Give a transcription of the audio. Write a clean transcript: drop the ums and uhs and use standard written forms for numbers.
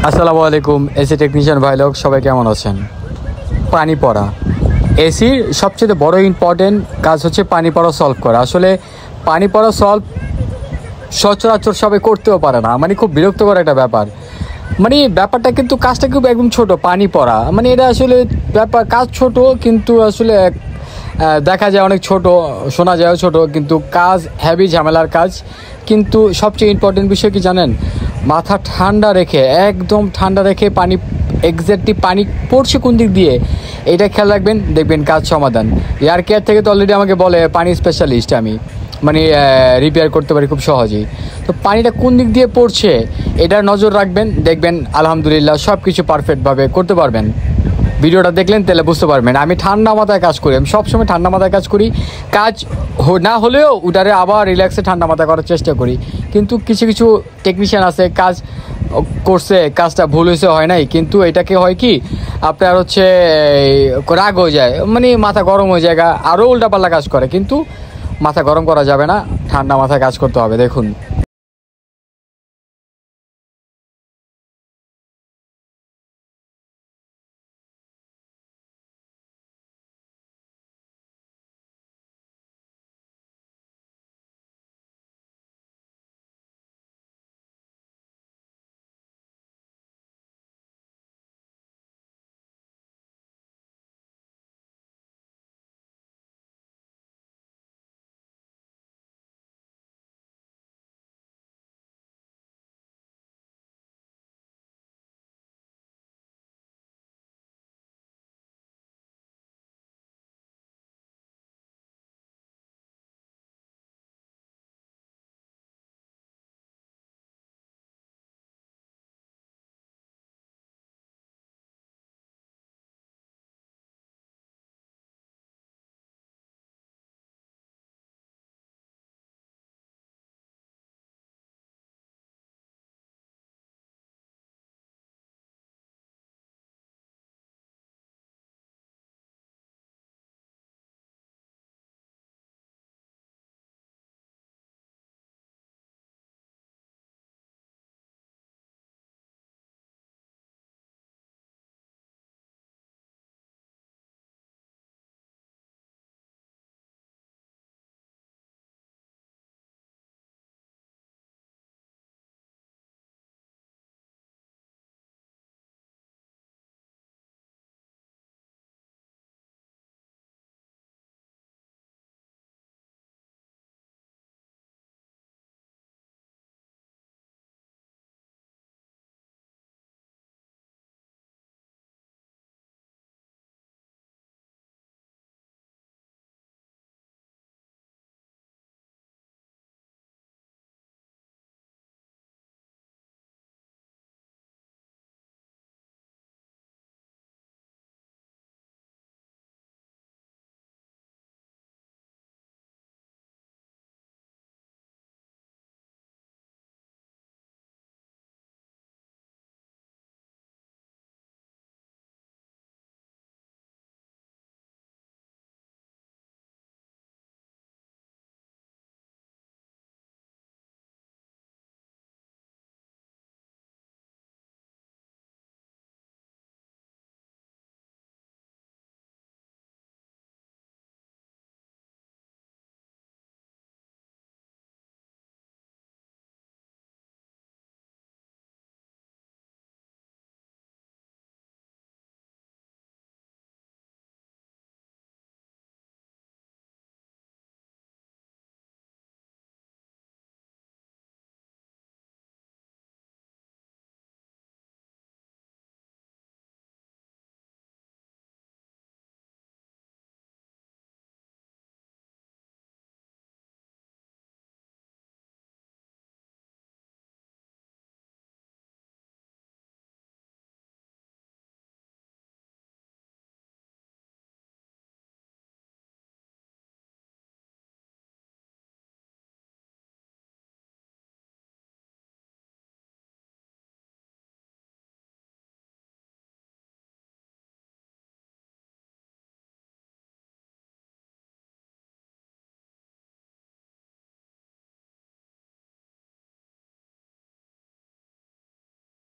আসসালামু আলাইকুম AC technician ভাই লোক সবাই কেমন আছেন। পানি পড়া এসির সবচেয়ে বড় ইম্পর্টেন্ট কাজ হচ্ছে পানি পড়া সলভ করা। আসলে পানি পড়া সলভ সচরাচর সবাই করতেও পারে না, মানে খুব বিরক্তকর একটা ব্যাপার। মানে ব্যাপারটা কিন্তু কাজটা খুব একদম ছোট, পানি পড়া মানে এটা আসলে ব্যাপার কাজ ছোট, কিন্তু আসলে দেখা যায় অনেক ছোট, শোনা যায়ও ছোট, কিন্তু কাজ হেভি ঝামেলার কাজ। কিন্তু সবচেয়ে ইম্পর্টেন্ট বিষয় কি জানেন, মাথা ঠান্ডা রেখে, একদম ঠান্ডা রেখে পানি এক্স্যাক্টলি পানি পড়ছে কোন দিক দিয়ে এটা খেয়াল রাখবেন, দেখবেন কাজ সমাধান। এয়ার কেয়ার থেকে তো অলরেডি আমাকে বলে পানি স্পেশালিস্ট, আমি মানে রিপেয়ার করতে পারি খুব সহজেই। তো পানিটা কোন দিক দিয়ে পড়ছে এটা নজর রাখবেন, দেখবেন আলহামদুলিল্লাহ সব কিছু পারফেক্টভাবে করতে পারবেন। ভিডিওটা দেখলেন তাহলে বুঝতে পারবেন। আমি ঠান্ডা মাথায় কাজ করি, আমি সবসময় ঠান্ডা মাথায় কাজ করি। কাজ না হলেও ওটারে আবার রিল্যাক্সে ঠান্ডা মাথায় করার চেষ্টা করি। কিন্তু কিছু কিছু টেকনিশিয়ান আছে কাজ করছে, কাজটা ভুল হয়েছে হয় নাই, কিন্তু এটাকে হয় কি আপনার হচ্ছে রাগ হয়ে যায়, মানে মাথা গরম হয়ে যায়, আরও উল্টাপাল্টা কাজ করে। কিন্তু মাথা গরম করা যাবে না, ঠান্ডা মাথায় কাজ করতে হবে। দেখুন